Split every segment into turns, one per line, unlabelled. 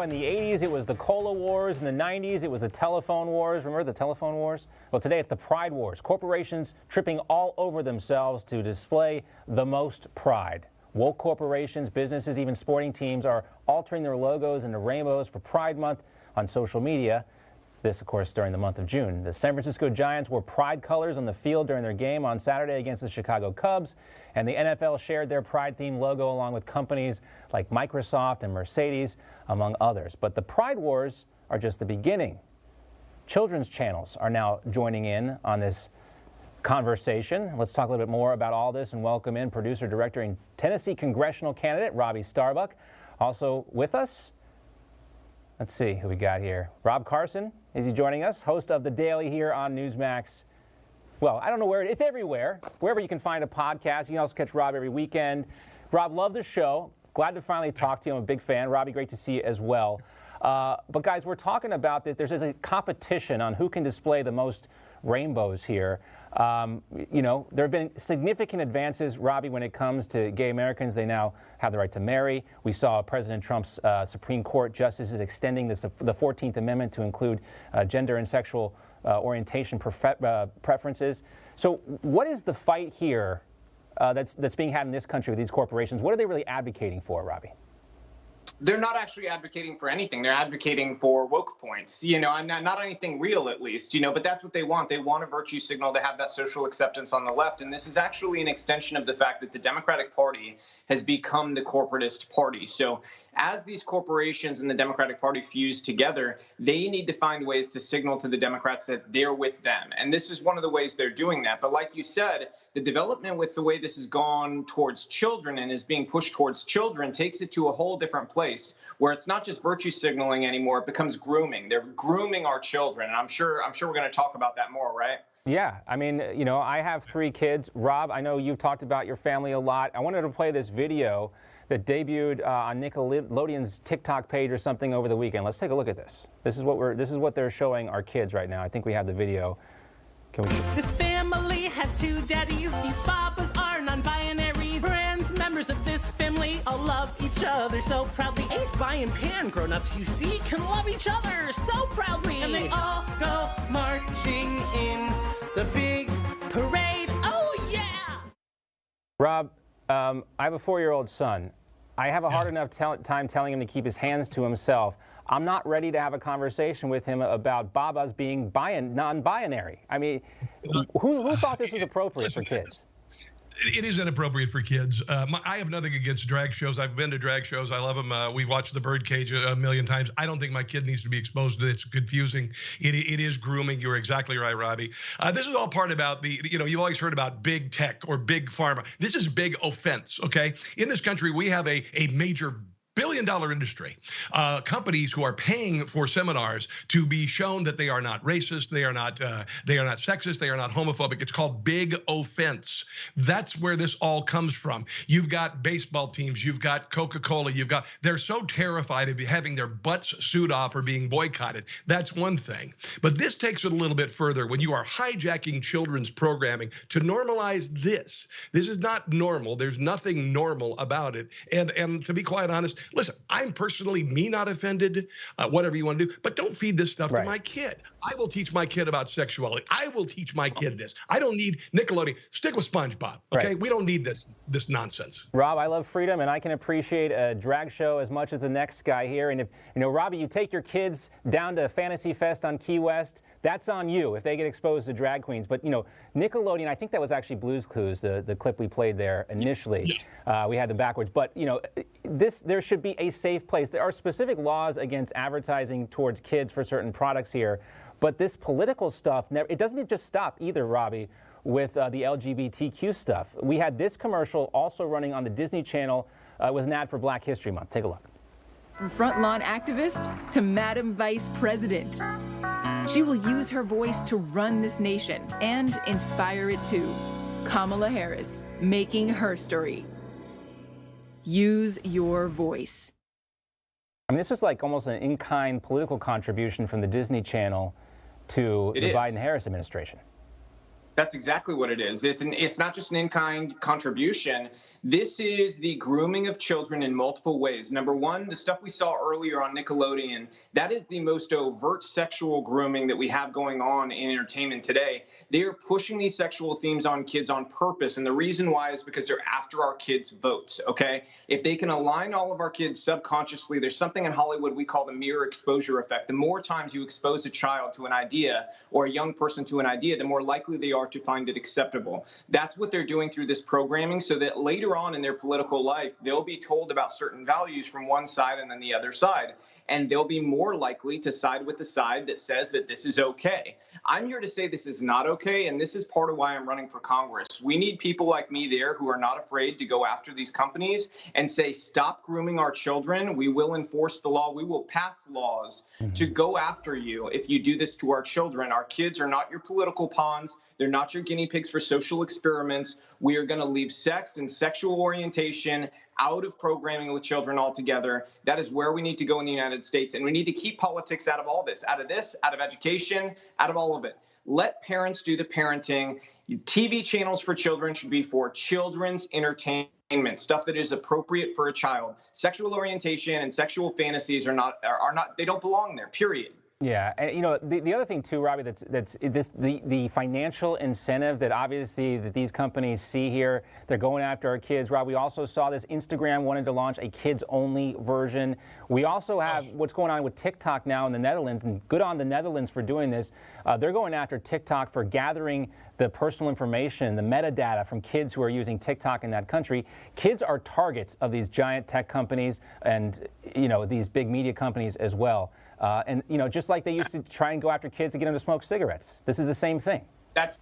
in the 80s, it was the Cola Wars. In the 90s, it was the telephone wars. Remember the telephone wars? Well, today it's the Pride Wars. Corporations tripping all over themselves to display the most pride. Woke corporations, businesses, even sporting teams are altering their logos into rainbows for Pride Month on social media. This, of course, during the month of June. The San Francisco Giants wore pride colors on the field during their game on Saturday against the Chicago Cubs, and the NFL shared their pride-themed logo along with companies like Microsoft and Mercedes, among others. But the Pride Wars are just the beginning. Children's channels are now joining in on this conversation. Let's talk a little bit more about all this and welcome in producer, director, and Tennessee congressional candidate Robby Starbuck. Also with us, let's see who we got here. Rob Carson, is he joining us? Host of The Daily here on Newsmax. Well, I don't know where it's everywhere. Wherever you can find a podcast. You can also catch Rob every weekend. Rob, love the show. Glad to finally talk to you. I'm a big fan. Robby, great to see you as well. But guys, we're talking about that there's a competition on who can display the most rainbows here. You know, there have been significant advances, Robby, when it comes to gay Americans. They now have the right to marry. We saw President Trump's Supreme Court justices extending the 14th Amendment to include gender and sexual orientation preferences. So what is the fight here that's being had in this country with these corporations? What are they really advocating for, Robby?
They're not actually advocating for anything. They're advocating for woke points, you know, and not anything real, at least, you know, but that's what they want. They want a virtue signal to have that social acceptance on the left. And this is actually an extension of the fact that the Democratic Party has become the corporatist party. So as these corporations and the Democratic Party fuse together, they need to find ways to signal to the Democrats that they're with them. And this is one of the ways they're doing that. But like you said, the development with the way this has gone towards children and is being pushed towards children takes it to a whole different place where it's not just virtue signaling anymore. It becomes grooming. They're grooming our children. And I'm sure we're going to talk about that more, right?
Yeah, I mean, you know, I have 3 kids. Rob, I know you've talked about your family a lot. I wanted to play this video that debuted on Nickelodeon's TikTok page or something over the weekend. Let's take a look at this. This is what they're showing our kids right now. I think we have the video. Can we?
This family has 2 daddies. These Babas are non-binary friends. Members of this family all love each other so proudly. Ace, Bi, and Pan grown-ups, you see, can love each other so proudly. And they all go marching in the big parade. Oh, yeah!
Rob, I have a 4-year-old son. I have a hard enough time telling him to keep his hands to himself. I'm not ready to have a conversation with him about Babas being non-binary. I mean, who thought this was appropriate for kids?
It is inappropriate for kids. I have nothing against drag shows. I've been to drag shows. I love them. We've watched The Birdcage a million times. I don't think my kid needs to be exposed to it. It's confusing. It is grooming. You're exactly right, Robby. This is all part about you've always heard about big tech or big pharma. This is big offense, okay? In this country, we have a major billion-dollar industry, companies who are paying for seminars to be shown that they are not racist, they are not sexist, they are not homophobic. It's called big offense. That's where this all comes from. You've got baseball teams, you've got Coca-Cola, they're so terrified of having their butts sewed off or being boycotted. That's one thing. But this takes it a little bit further when you are hijacking children's programming to normalize this. This is not normal. There's nothing normal about it. And to be quite honest, listen, I'm personally not offended, whatever you want to do, but don't feed this stuff to my kid. I will teach my kid about sexuality. I will teach my kid this. I don't need Nickelodeon. Stick with SpongeBob, okay? Right. We don't need this nonsense.
Rob, I love freedom, and I can appreciate a drag show as much as the next guy here. And if, Robby, you take your kids down to Fantasy Fest on Key West, that's on you if they get exposed to drag queens. But, Nickelodeon, I think that was actually Blue's Clues, the clip we played there initially. Yeah. We had them backwards. But, there should be a safe place. There are specific laws against advertising towards kids for certain products here. But this political stuff, it doesn't just stop either, Robby, with the LGBTQ stuff. We had this commercial also running on the Disney Channel. It was an ad for Black History Month. Take a look.
From front lawn activist to Madam Vice President, she will use her voice to run this nation and inspire it too. Kamala Harris, making her story. Use your voice.
I mean, this was like almost an in-kind political contribution from the Disney Channel to the Biden-Harris administration.
That's exactly what it is. It's not just an in-kind contribution. This is the grooming of children in multiple ways. Number one, the stuff we saw earlier on Nickelodeon, that is the most overt sexual grooming that we have going on in entertainment today. They are pushing these sexual themes on kids on purpose. And the reason why is because they're after our kids' votes, okay? If they can align all of our kids subconsciously, there's something in Hollywood we call the mirror exposure effect. The more times you expose a child to an idea or a young person to an idea, the more likely they are to find it acceptable. That's what they're doing through this programming, so that later on in their political life, they'll be told about certain values from one side and then the other side. And they'll be more likely to side with the side that says that this is okay. I'm here to say this is not okay, and this is part of why I'm running for Congress. We need people like me there who are not afraid to go after these companies and say, stop grooming our children. We will enforce the law. We will pass laws to go after you if you do this to our children. Our kids are not your political pawns. They're not your guinea pigs for social experiments. We are going to leave sex and sexual orientation out of programming with children altogether. That is where we need to go in the United States. And we need to keep politics out of all this, out of education, out of all of it. Let parents do the parenting. TV channels for children should be for children's entertainment, stuff that is appropriate for a child. Sexual orientation and sexual fantasies are not, they don't belong there, period.
Yeah, and you know, the other thing too, Robbie, the financial incentive that obviously that these companies see here, they're going after our kids. Rob, we also saw this. Instagram wanted to launch a kids-only version. We also have what's going on with TikTok now in the Netherlands, and good on the Netherlands for doing this. They're going after TikTok for gathering the personal information, the metadata from kids who are using TikTok in that country. Kids are targets of these giant tech companies and, you know, these big media companies as well. And, you know, just like they used to try and go after kids to get them to smoke cigarettes. This is the same thing.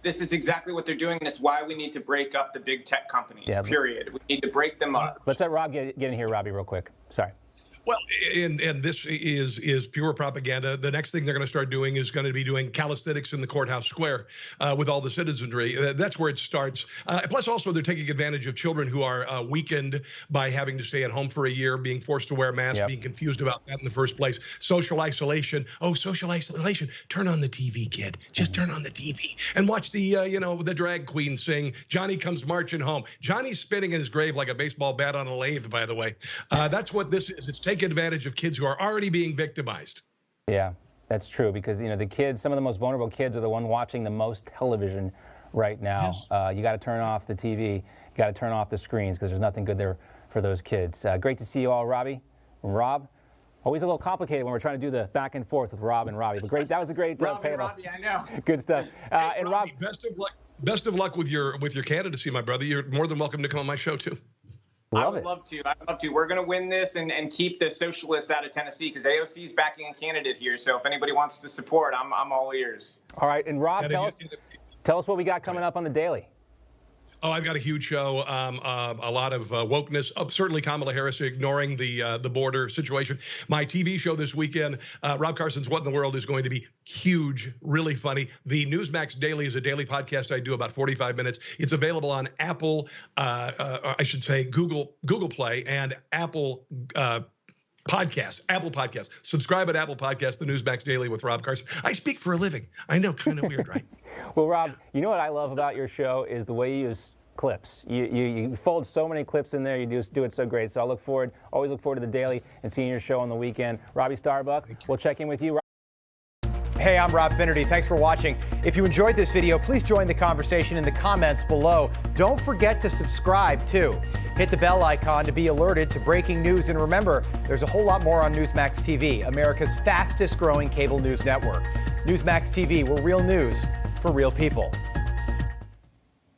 This is exactly what they're doing, and it's why we need to break up the big tech companies, period. We need to break them up.
Let's let Rob get in here, Robbie, real quick. Sorry.
Well, and this is pure propaganda. The next thing they're going to start doing is going to be doing calisthenics in the courthouse square with all the citizenry. That's where it starts. Plus, also, they're taking advantage of children who are weakened by having to stay at home for a year, being forced to wear a mask, being confused about that in the first place. Social isolation. Oh, social isolation. Turn on the TV, kid. Just turn on the TV and watch the, you know, the drag queen sing Johnny Comes Marching Home. Johnny's spinning in his grave like a baseball bat on a lathe, by the way. That's what this is. It's take advantage of kids who are already being victimized.
Yeah, that's true, because, you know, the kids, some of the most vulnerable kids are the one watching the most television right now. Yes. You got to turn off the TV. You got to turn off the screens, because there's nothing good there for those kids. Great to see you all, Robbie and Rob. Always a little complicated when we're trying to do the back and forth with Rob and Robbie, but great. That was a great panel.
Robbie, I know.
Good stuff.
Hey,
and
Robbie,
Rob,
best of luck with your candidacy, my brother. You're more than welcome to come on my show too.
I would love to. We're going to win this and keep the socialists out of Tennessee, because AOC is backing a candidate here. So if anybody wants to support, I'm all ears.
All right. And Rob, tell us what we got coming up on the Daily.
Oh, I've got a huge show, a lot of wokeness. Certainly Kamala Harris ignoring the border situation. My TV show this weekend, Rob Carson's What in the World, is going to be huge, really funny. The Newsmax Daily is a daily podcast I do about 45 minutes. It's available on Apple, I should say Google Play and Apple Podcasts, Apple Podcasts. Subscribe at Apple Podcasts, the Newsmax Daily with Rob Carson. I speak for a living. I know, kind of weird, right?
Well, Rob, you know what I love about your show is the way you use clips. You fold so many clips in there. You just do it so great. So I always look forward to the Daily and seeing your show on the weekend. Robby Starbuck, we'll check in with you.
Hey, I'm Rob Finnerty. Thanks for watching. If you enjoyed this video, please join the conversation in the comments below. Don't forget to subscribe, too. Hit the bell icon to be alerted to breaking news. And remember, there's a whole lot more on Newsmax TV, America's fastest growing cable news network. Newsmax TV, we're real news for real people.